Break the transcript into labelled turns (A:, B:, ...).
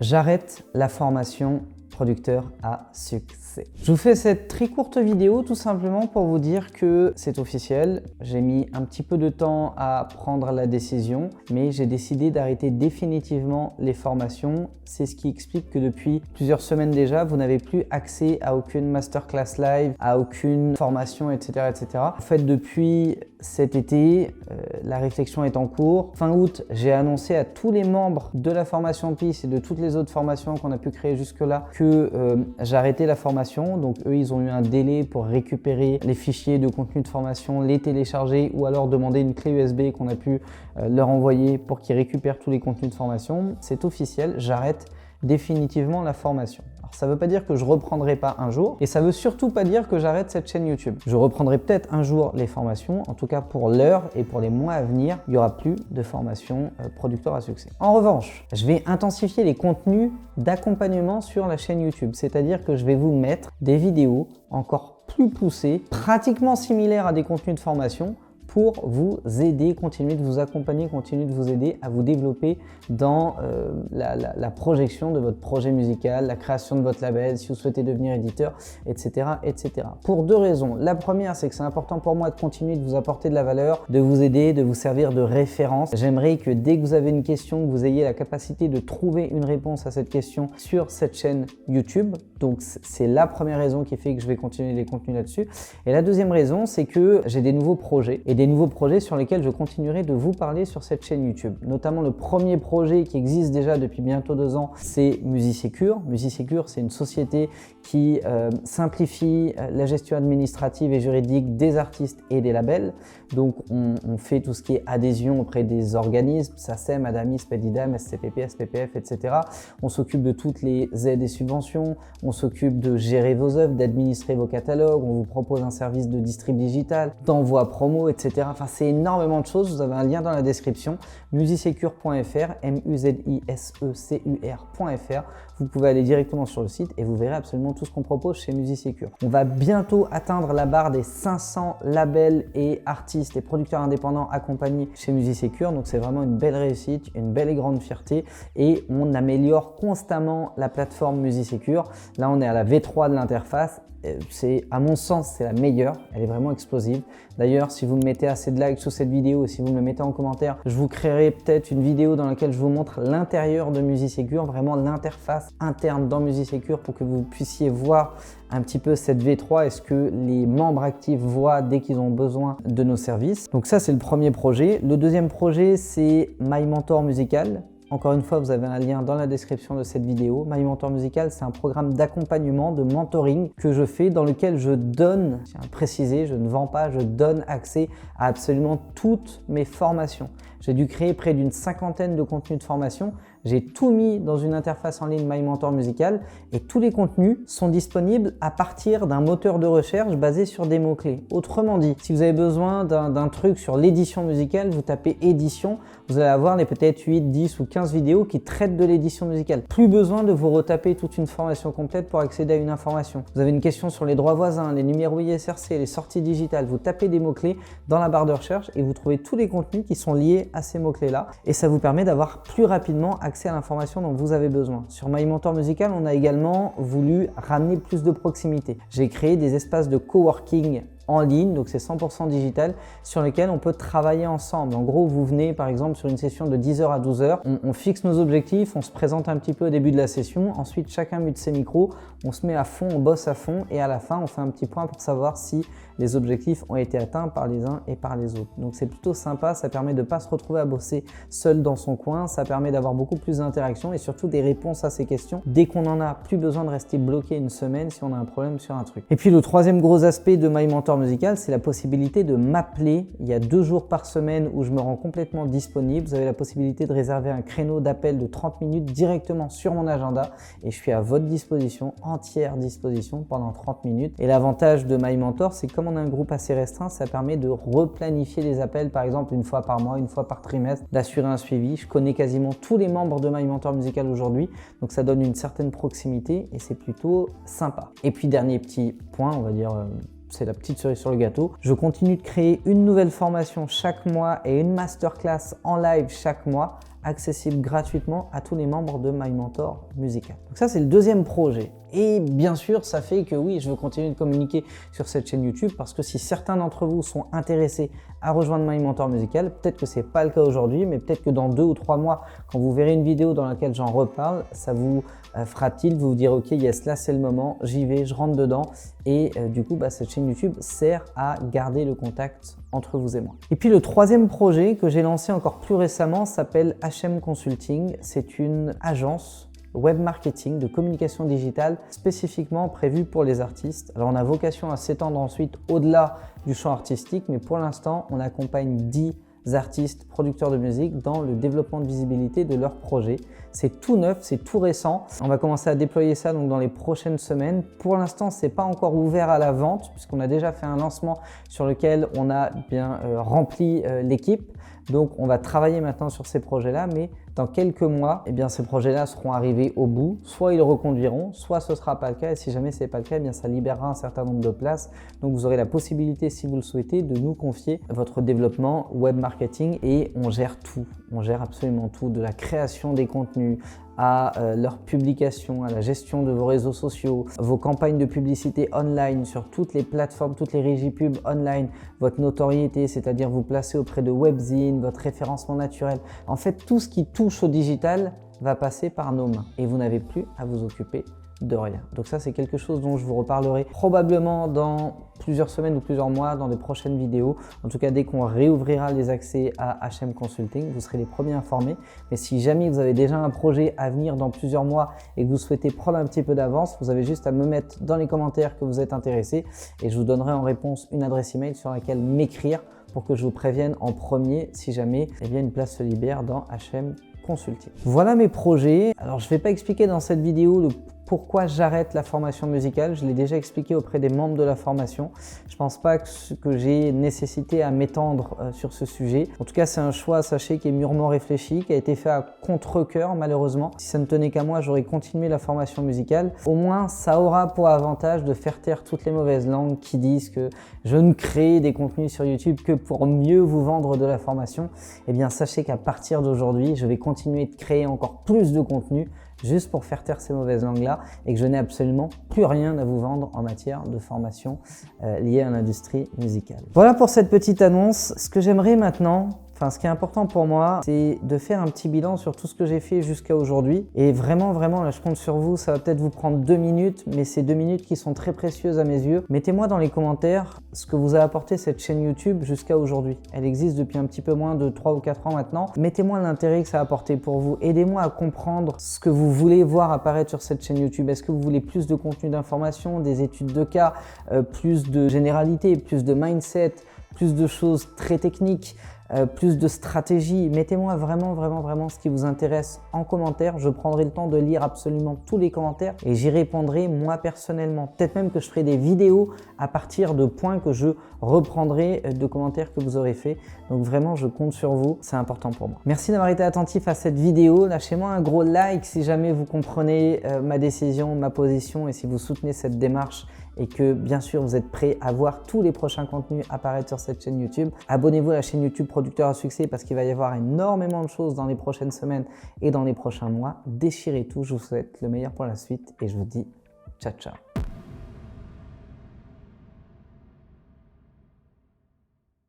A: J'arrête la formation producteur à succès. Je vous fais cette très courte vidéo tout simplement pour vous dire que c'est officiel. J'ai mis un petit peu de temps à prendre la décision, mais j'ai décidé d'arrêter définitivement les formations. C'est ce qui explique que depuis plusieurs semaines déjà, vous n'avez plus accès à aucune masterclass live, à aucune formation, etc. etc. En fait, depuis cet été, la réflexion est en cours. Fin août, j'ai annoncé à tous les membres de la formation PIS et de toutes les autres formations qu'on a pu créer jusque-là que j'arrêtais la formation. Donc eux, ils ont eu un délai pour récupérer les fichiers de contenu de formation, les télécharger ou alors demander une clé USB qu'on a pu leur envoyer pour qu'ils récupèrent tous les contenus de formation. C'est officiel, j'arrête définitivement la formation. Alors, ça ne veut pas dire que je ne reprendrai pas un jour et ça ne veut surtout pas dire que j'arrête cette chaîne YouTube. Je reprendrai peut-être un jour les formations, en tout cas pour l'heure et pour les mois à venir, il n'y aura plus de formation producteur à succès. En revanche, je vais intensifier les contenus d'accompagnement sur la chaîne YouTube, c'est-à-dire que je vais vous mettre des vidéos encore plus poussées, pratiquement similaires à des contenus de formation, pour vous aider, continuer de vous accompagner, continuer de vous aider à vous développer dans la projection de votre projet musical, la création de votre label, si vous souhaitez devenir éditeur, etc. etc. Pour deux raisons. La première, c'est que c'est important pour moi de continuer de vous apporter de la valeur, de vous aider, de vous servir de référence. J'aimerais que dès que vous avez une question, que vous ayez la capacité de trouver une réponse à cette question sur cette chaîne YouTube. Donc c'est la première raison qui fait que je vais continuer les contenus là-dessus. Et la deuxième raison, c'est que j'ai des nouveaux projets et des nouveaux projets sur lesquels je continuerai de vous parler sur cette chaîne YouTube. Notamment le premier projet qui existe déjà depuis bientôt 2 ans, c'est MusiSecure. MusiSecure, c'est une société qui simplifie la gestion administrative et juridique des artistes et des labels. Donc on fait tout ce qui est adhésion auprès des organismes, SACEM, ADAMIS, PEDIDAM, SCPP, SPPF, etc. On s'occupe de toutes les aides et subventions, on s'occupe de gérer vos œuvres, d'administrer vos catalogues, on vous propose un service de distrib digital, d'envoi promo, etc. Enfin, c'est énormément de choses. Vous avez un lien dans la description, musisecure.fr, musisecur.fr. Vous pouvez aller directement sur le site et vous verrez absolument tout ce qu'on propose chez MusiSecure. On va bientôt atteindre la barre des 500 labels et artistes et producteurs indépendants accompagnés chez MusiSecure. Donc, c'est vraiment une belle réussite, une belle et grande fierté et on améliore constamment la plateforme MusiSecure. Là, on est à la V3 de l'interface. À mon sens, c'est la meilleure. Elle est vraiment explosive. D'ailleurs, si vous me mettez assez de likes sous cette vidéo et si vous me le mettez en commentaire, je vous créerai peut-être une vidéo dans laquelle je vous montre l'intérieur de MusiSecure, vraiment l'interface interne dans MusiSecure pour que vous puissiez voir un petit peu cette V3 et ce que les membres actifs voient dès qu'ils ont besoin de nos services. Donc ça, c'est le premier projet. Le deuxième projet, c'est My Mentor Musical. Encore une fois, vous avez un lien dans la description de cette vidéo. My Mentor Musical, c'est un programme d'accompagnement, de mentoring que je fais dans lequel je donne, je tiens à préciser, je ne vends pas, je donne accès à absolument toutes mes formations. J'ai dû créer près d'une 50aine de contenus de formation. J'ai tout mis dans une interface en ligne My Mentor Musical et tous les contenus sont disponibles à partir d'un moteur de recherche basé sur des mots-clés. Autrement dit, si vous avez besoin d'un truc sur l'édition musicale, vous tapez édition, vous allez avoir les peut-être 8, 10 ou 15 vidéos qui traitent de l'édition musicale. Plus besoin de vous retaper toute une formation complète pour accéder à une information. Vous avez une question sur les droits voisins, les numéros ISRC, les sorties digitales, vous tapez des mots-clés dans la barre de recherche et vous trouvez tous les contenus qui sont liés à ces mots-clés-là et ça vous permet d'avoir plus rapidement accès à l'information dont vous avez besoin. Sur My Mentor Musical, on a également voulu ramener plus de proximité. J'ai créé des espaces de coworking en ligne, donc c'est 100% digital, sur lesquels on peut travailler ensemble. En gros, vous venez par exemple sur une session de 10h à 12h, on fixe nos objectifs, on se présente un petit peu au début de la session, ensuite chacun mute ses micros, on se met à fond, on bosse à fond et à la fin, on fait un petit point pour savoir si les objectifs ont été atteints par les uns et par les autres. Donc c'est plutôt sympa, ça permet de ne pas se retrouver à bosser seul dans son coin, ça permet d'avoir beaucoup plus d'interactions et surtout des réponses à ces questions dès qu'on en a, plus besoin de rester bloqué une semaine si on a un problème sur un truc. Et puis le troisième gros aspect de My Mentor Musical, c'est la possibilité de m'appeler. Il y a 2 jours par semaine où je me rends complètement disponible. Vous avez la possibilité de réserver un créneau d'appel de 30 minutes directement sur mon agenda et je suis à votre disposition, entière disposition pendant 30 minutes. Et l'avantage de My Mentor, c'est que comme on a un groupe assez restreint, ça permet de replanifier les appels, par exemple une fois par mois, une fois par trimestre, d'assurer un suivi. Je connais quasiment tous les membres de My Mentor Musical aujourd'hui, donc ça donne une certaine proximité et c'est plutôt sympa. Et puis dernier petit point, on va dire c'est la petite cerise sur le gâteau. Je continue de créer une nouvelle formation chaque mois et une masterclass en live chaque mois accessible gratuitement à tous les membres de My Mentor Musical. Donc ça, c'est le deuxième projet. Et bien sûr, ça fait que oui, je veux continuer de communiquer sur cette chaîne YouTube parce que si certains d'entre vous sont intéressés à rejoindre My Mentor Musical, peut-être que ce n'est pas le cas aujourd'hui, mais peut-être que dans 2 ou 3 mois, quand vous verrez une vidéo dans laquelle j'en reparle, ça vous fera tilt, vous vous direz ok, yes, là c'est le moment, j'y vais, je rentre dedans. Et du coup, cette chaîne YouTube sert à garder le contact entre vous et moi. Et puis le troisième projet que j'ai lancé encore plus récemment s'appelle HM Consulting. C'est une agence web marketing de communication digitale spécifiquement prévue pour les artistes. Alors on a vocation à s'étendre ensuite au-delà du champ artistique, mais pour l'instant on accompagne 10 artistes, producteurs de musique dans le développement de visibilité de leurs projets. C'est tout neuf, c'est tout récent. On va commencer à déployer ça donc dans les prochaines semaines. Pour l'instant, c'est pas encore ouvert à la vente puisqu'on a déjà fait un lancement sur lequel on a bien rempli l'équipe. Donc on va travailler maintenant sur ces projets-là, mais dans quelques mois, ces projets-là seront arrivés au bout. Soit ils reconduiront, soit ce ne sera pas le cas. Et si jamais ce n'est pas le cas, ça libérera un certain nombre de places. Donc vous aurez la possibilité, si vous le souhaitez, de nous confier votre développement web marketing et on gère tout. On gère absolument tout, de la création des contenus à leur publication, à la gestion de vos réseaux sociaux, vos campagnes de publicité online sur toutes les plateformes, toutes les régies pub online, votre notoriété, c'est-à-dire vous placer auprès de webzines, votre référencement naturel. En fait, tout ce qui touche au digital va passer par nos mains et vous n'avez plus à vous occuper de rien. Donc ça, c'est quelque chose dont je vous reparlerai probablement dans plusieurs semaines ou plusieurs mois dans de prochaines vidéos. En tout cas, dès qu'on réouvrira les accès à HM Consulting, vous serez les premiers informés. Mais si jamais vous avez déjà un projet à venir dans plusieurs mois et que vous souhaitez prendre un petit peu d'avance, vous avez juste à me mettre dans les commentaires que vous êtes intéressé et je vous donnerai en réponse une adresse email sur laquelle m'écrire pour que je vous prévienne en premier si jamais une place se libère dans HM Consulting. Voilà mes projets. Alors je ne vais pas expliquer dans cette vidéo le pourquoi j'arrête la formation musicale. Je l'ai déjà expliqué auprès des membres de la formation. Je ne pense pas que j'ai nécessité à m'étendre sur ce sujet. En tout cas, c'est un choix, sachez, qui est mûrement réfléchi, qui a été fait à contre-cœur malheureusement. Si ça ne tenait qu'à moi, j'aurais continué la formation musicale. Au moins, ça aura pour avantage de faire taire toutes les mauvaises langues qui disent que je ne crée des contenus sur YouTube que pour mieux vous vendre de la formation. Eh bien, sachez qu'à partir d'aujourd'hui, je vais continuer de créer encore plus de contenu juste pour faire taire ces mauvaises langues-là et que je n'ai absolument plus rien à vous vendre en matière de formation liée à l'industrie musicale. Voilà pour cette petite annonce. Ce que j'aimerais maintenant, ce qui est important pour moi, c'est de faire un petit bilan sur tout ce que j'ai fait jusqu'à aujourd'hui. Et vraiment, là, je compte sur vous. Ça va peut-être vous prendre 2 minutes, mais c'est 2 minutes qui sont très précieuses à mes yeux. Mettez-moi dans les commentaires ce que vous a apporté cette chaîne YouTube jusqu'à aujourd'hui. Elle existe depuis un petit peu moins de 3 ou 4 ans maintenant. Mettez-moi l'intérêt que ça a apporté pour vous. Aidez-moi à comprendre ce que vous voulez voir apparaître sur cette chaîne YouTube. Est-ce que vous voulez plus de contenu d'information, des études de cas, plus de généralité, plus de mindset, plus de choses très techniques, plus de stratégie? Mettez-moi vraiment ce qui vous intéresse en commentaire. Je prendrai le temps de lire absolument tous les commentaires et j'y répondrai moi personnellement. Peut-être même que je ferai des vidéos à partir de points que je reprendrai de commentaires que vous aurez fait. Donc vraiment, je compte sur vous, c'est important pour moi. Merci d'avoir été attentif à cette vidéo. Lâchez-moi un gros like si jamais vous comprenez ma décision, ma position et si vous soutenez cette démarche et que bien sûr vous êtes prêts à voir tous les prochains contenus apparaître sur cette chaîne YouTube. Abonnez-vous à la chaîne YouTube Producteur à Succès parce qu'il va y avoir énormément de choses dans les prochaines semaines et dans les prochains mois. Déchirez tout, je vous souhaite le meilleur pour la suite et je vous dis ciao ciao.